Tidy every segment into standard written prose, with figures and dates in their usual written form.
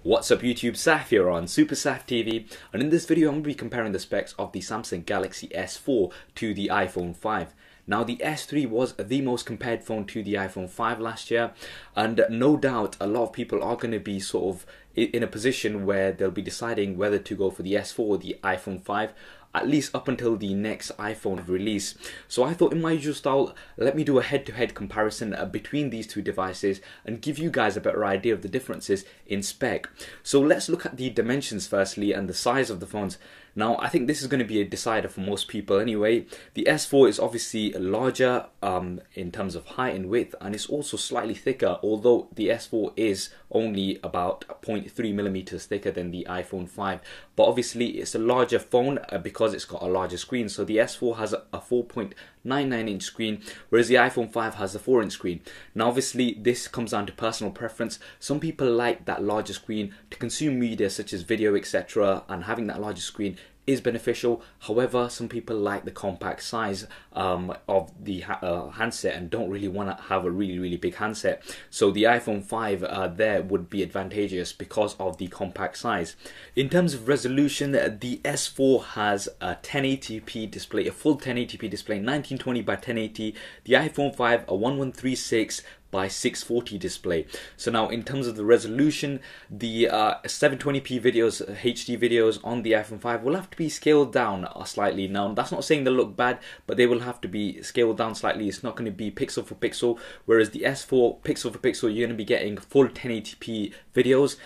What's up YouTube, Saf here on Super Saf TV, and in this video I'm going to be comparing the specs of the Samsung Galaxy S4 to the iPhone 5. Now the S3 was the most compared phone to the iPhone 5 last year, and no doubt a lot of people are going to be sort of in a position where they'll be deciding whether to go for the S4 or the iPhone 5, at least up until the next iPhone release. So I thought, in my usual style, let me do a head-to-head comparison between these two devices and give you guys a better idea of the differences in spec. So let's look at the dimensions firstly and the size of the phones. Now I think this is going to be a decider for most people anyway. The S4 is obviously larger in terms of height and width, and it's also slightly thicker, although the S4 is only about 0.3 millimeters thicker than the iPhone 5. But obviously it's a larger phone because it's got a larger screen. So the S4 has a 4.99 inch screen, whereas the iPhone 5 has a 4 inch screen. Now obviously this comes down to personal preference. Some people like that larger screen to consume media such as video, etc., and having that larger screen is beneficial. However, some people like the compact size of the handset and don't really want to have a really big handset. So the iPhone 5 there would be advantageous because of the compact size. In terms of resolution, the S4 has a 1080p display, a full 1080p display, 1920 by 1080. The iPhone 5 a 1136 by 640 display. So now in terms of the resolution, the 720p videos, HD videos on the iPhone 5 will have to be scaled down slightly. Now that's not saying they look bad, but they will have to be scaled down slightly. It's not going to be pixel for pixel, whereas the S4 pixel for pixel, you're going to be getting full 1080p videos.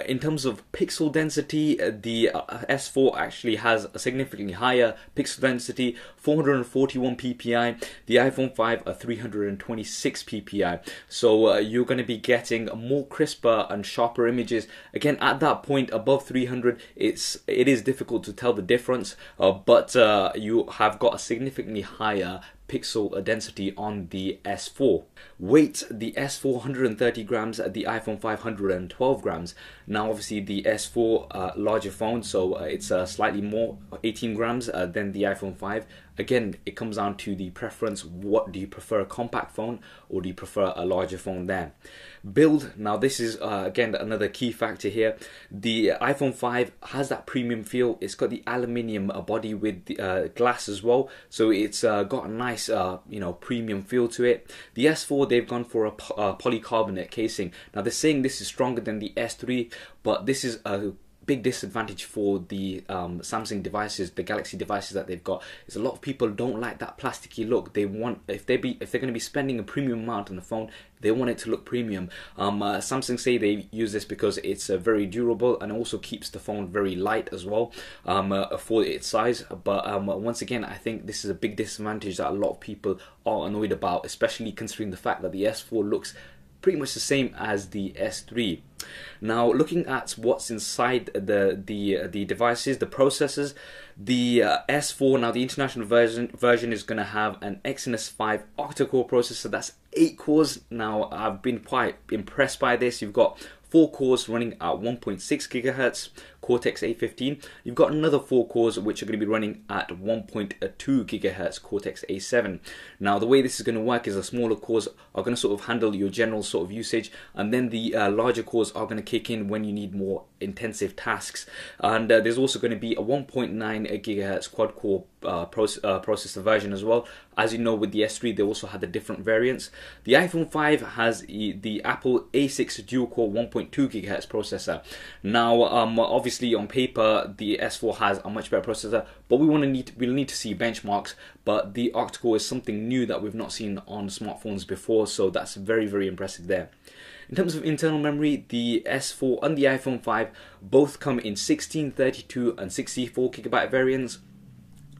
In terms of pixel density, the S4 actually has a significantly higher pixel density, 441 ppi. The iPhone 5 a 326 ppi. So you're going to be getting more crisper and sharper images. Again, at that point above 300, it is difficult to tell the difference, but you have got a significantly higher pixel density on the S4. Weight, the S4 130 grams, the iPhone 5 112 grams. Now obviously the S4 larger phone, so it's slightly more, 18 grams than the iPhone 5. Again, it comes down to the preference. What do you prefer, a compact phone or do you prefer a larger phone there? Build, now this is again another key factor here. The iPhone 5 has that premium feel. It's got the aluminium body with the glass as well, so it's got a nice premium feel to it. The S4, they've gone for a polycarbonate casing. Now they're saying this is stronger than the S3, but this is a big disadvantage for the Samsung devices, the Galaxy devices that they've got, is a lot of people don't like that plasticky look. They want, if they're going to be spending a premium amount on the phone, they want it to look premium. Samsung say they use this because it's very durable and also keeps the phone very light as well for its size. But once again, I think this is a big disadvantage that a lot of people are annoyed about, especially considering the fact that the S4 looks pretty much the same as the S3. Now looking at what's inside the devices, the processors, the S4, now the international version is going to have an Exynos 5 octa-core processor. That's 8 cores. Now I've been quite impressed by this. You've got 4 cores running at 1.6 gigahertz, Cortex A15. You've got another 4 cores which are going to be running at 1.2 gigahertz, Cortex A7. Now the way this is going to work is the smaller cores are going to sort of handle your general sort of usage, and then the larger cores are going to kick in when you need more intensive tasks. And there's also going to be a 1.9 gigahertz quad-core processor version as well. As you know, with the S3 they also had the different variants. The iPhone 5 has the Apple A6 dual-core 1.2 gigahertz processor. Now obviously on paper the S4 has a much better processor, but we'll need to see benchmarks. But the octa-core is something new that we've not seen on smartphones before, so that's very impressive there. In terms of internal memory, the S4 and the iPhone 5 both come in 16, 32 and 64 gigabyte variants.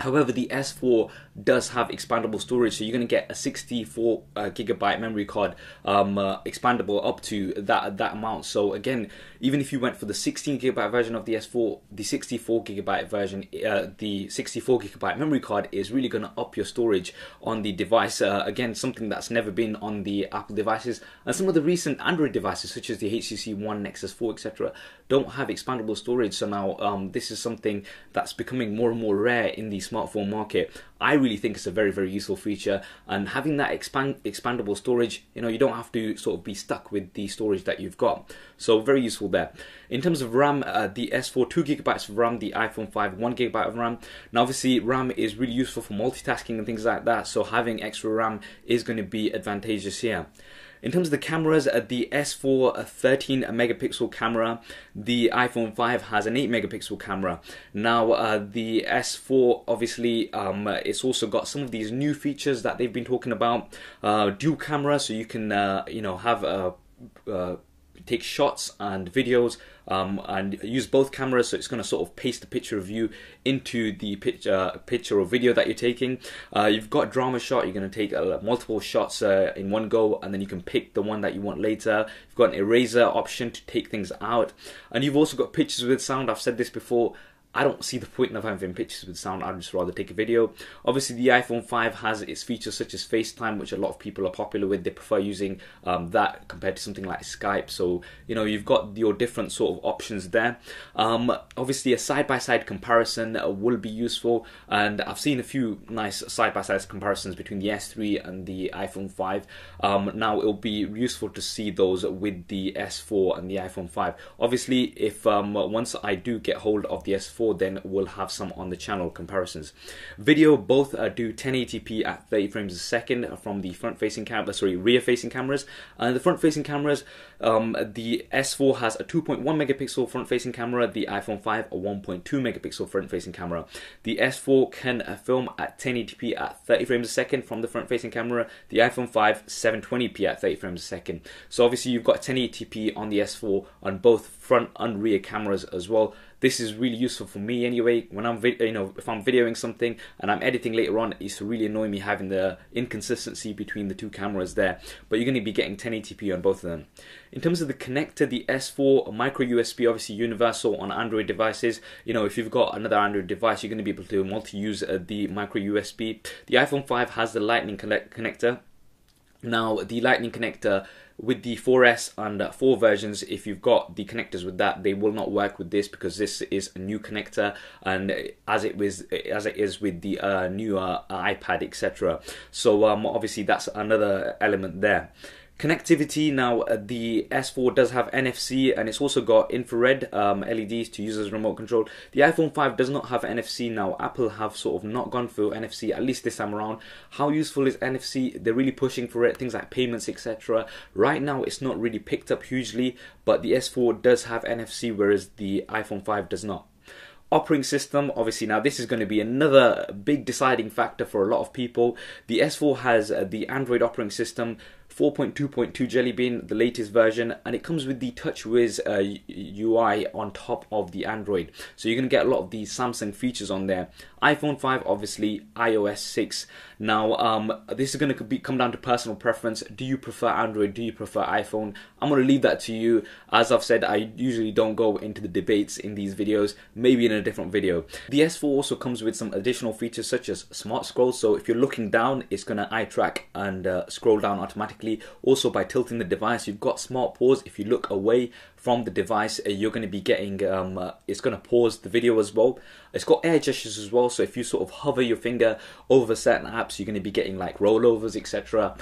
However, the S4 does have expandable storage, so you're going to get a 64 gigabyte memory card, expandable up to that amount. So again, even if you went for the 16 gigabyte version of the S4, the 64 gigabyte version, the 64 gigabyte memory card is really going to up your storage on the device. Again, something that's never been on the Apple devices, and some of the recent Android devices such as the HTC One, Nexus 4, etc. don't have expandable storage. So now this is something that's becoming more and more rare in the smartphone market. I really think it's a very, very useful feature, and having that expandable storage, you don't have to sort of be stuck with the storage that you've got. So very useful there. In terms of RAM, the S4 2GB of RAM, the iPhone 5 1GB of RAM. Now obviously RAM is really useful for multitasking and things like that, so having extra RAM is going to be advantageous here. In terms of the cameras, the S4 13 megapixel camera, the iPhone 5 has an 8 megapixel camera. Now the S4 obviously it's also got some of these new features that they've been talking about, dual camera, so you can have take shots and videos and use both cameras, so it's going to sort of paste the picture of you into the picture or video that you're taking. You've got drama shot, you're going to take multiple shots in one go, and then you can pick the one that you want later. You've got an eraser option to take things out, and you've also got pictures with sound. I've said this before, I don't see the point of having pictures with sound. I'd just rather take a video. Obviously, the iPhone 5 has its features such as FaceTime, which a lot of people are popular with. They prefer using that compared to something like Skype. So, you've got your different sort of options there. Obviously, a side-by-side comparison will be useful. And I've seen a few nice side-by-side comparisons between the S3 and the iPhone 5. Now, it'll be useful to see those with the S4 and the iPhone 5. Obviously, if once I do get hold of the S4, then we'll have some on the channel comparisons. Video, both do 1080p at 30 frames a second from the rear-facing cameras. And the front-facing cameras, the S4 has a 2.1 megapixel front-facing camera, the iPhone 5 a 1.2 megapixel front-facing camera. The S4 can film at 1080p at 30 frames a second from the front-facing camera. The iPhone 5 720p at 30 frames a second. So obviously you've got 1080p on the S4 on both front and rear cameras as well. This is really useful for me anyway. When I'm, if I'm videoing something and I'm editing later on, it used to really annoy me having the inconsistency between the two cameras there. But you're going to be getting 1080p on both of them. In terms of the connector, the S4 micro USB, obviously universal on Android devices. If you've got another Android device, you're going to be able to multi-use the micro USB. The iPhone 5 has the Lightning connector. Now, the Lightning connector with the 4S and 4 versions, if you've got the connectors with that, they will not work with this because this is a new connector, and as it is with the new iPad, etc. So obviously that's another element there. Connectivity, now the S4 does have NFC, and it's also got infrared LEDs to use as remote control. The iPhone 5 does not have NFC. Now Apple have sort of not gone for NFC, at least this time around. How useful is NFC? They're really pushing for it, things like payments, etc. Right now it's not really picked up hugely, but the S4 does have NFC, whereas the iPhone 5 does not. Operating system, obviously now this is going to be another big deciding factor for a lot of people. The S4 has the Android operating system 4.2.2 Jelly Bean, the latest version, and it comes with the TouchWiz UI on top of the Android. So you're going to get a lot of the Samsung features on there. iPhone 5, obviously, iOS 6. Now, this is going to come down to personal preference. Do you prefer Android? Do you prefer iPhone? I'm going to leave that to you. As I've said, I usually don't go into the debates in these videos, maybe in a different video. The S4 also comes with some additional features such as Smart Scroll. So if you're looking down, it's going to eye track and scroll down automatically. Also, by tilting the device, you've got Smart Pause. If you look away from the device, you're going to be getting, it's going to pause the video as well. It's got air gestures as well, so if you sort of hover your finger over certain apps, you're going to be getting like rollovers, etc.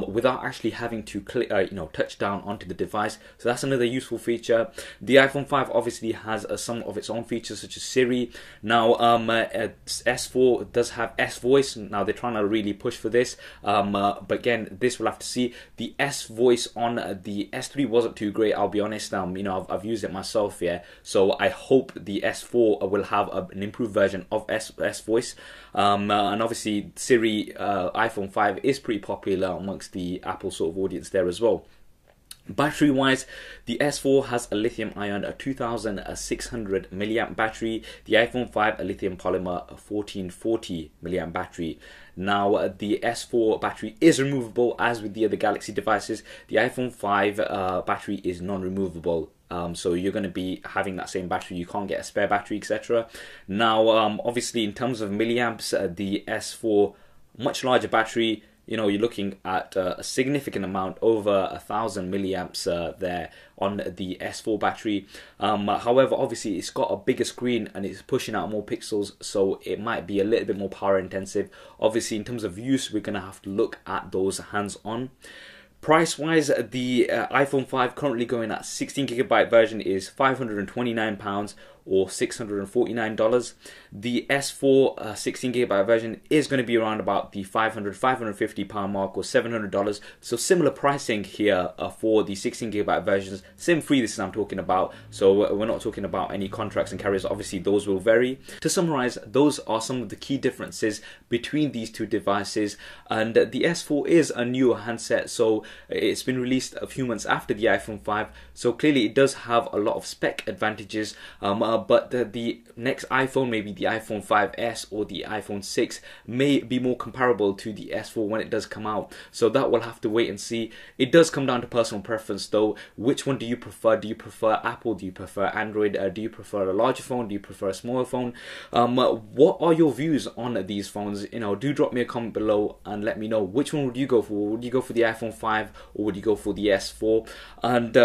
Without actually having to click, touch down onto the device. So that's another useful feature. The iPhone 5 obviously has some of its own features such as Siri. Now, S4 does have S Voice. Now they're trying to really push for this, but again, this we'll have to see. The S Voice on the S3 wasn't too great, I'll be honest. I've used it myself, yeah. So I hope the S4 will have an improved version of S Voice. And obviously Siri, iPhone 5 is pretty popular amongst the Apple sort of audience there as well. Battery wise, the S4 has a lithium ion 2600 milliamp battery. The iPhone 5 a lithium polymer 1440 milliamp battery. Now the S4 battery is removable as with the other Galaxy devices. The iPhone 5 battery is non-removable. So you're going to be having that same battery, you can't get a spare battery, etc. Now obviously in terms of milliamps, the S4 much larger battery, you know, you're looking at a significant amount, over 1,000 milliamps there on the S4 battery. However, obviously it's got a bigger screen and it's pushing out more pixels, so it might be a little bit more power intensive. Obviously, in terms of use, we're gonna have to look at those hands-on. Price wise, the iPhone 5 currently going at 16GB version is £529 or $649. The S4 16GB version is going to be around about the £550 mark or $700. So similar pricing here for the 16GB versions. SIM free, this is I'm talking about. So we're not talking about any contracts and carriers. Obviously those will vary. To summarize, those are some of the key differences between these two devices. And the S4 is a newer handset, so it's been released a few months after the iPhone 5. So clearly it does have a lot of spec advantages. But the next iPhone, maybe the iPhone 5S or the iPhone 6, may be more comparable to the S4 when it does come out. So that we'll have to wait and see. It does come down to personal preference though. Which one do you prefer? Do you prefer Apple? Do you prefer Android? Do you prefer a larger phone? Do you prefer a smaller phone? What are your views on these phones? You know, do drop me a comment below and let me know which one would you go for. Would you go for the iPhone 5 or would you go for the S4? And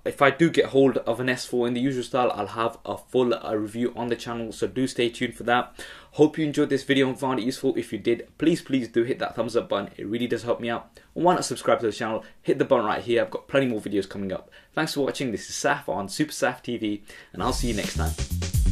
if I do get hold of an S4 in the usual style, I'll have a full review on the channel, so do stay tuned for that. Hope you enjoyed this video and found it useful. If you did, please do hit that thumbs up button. It really does help me out. And why not subscribe to the channel? Hit the button right here. I've got plenty more videos coming up. Thanks for watching. This is Saf on Super Saf TV, and I'll see you next time.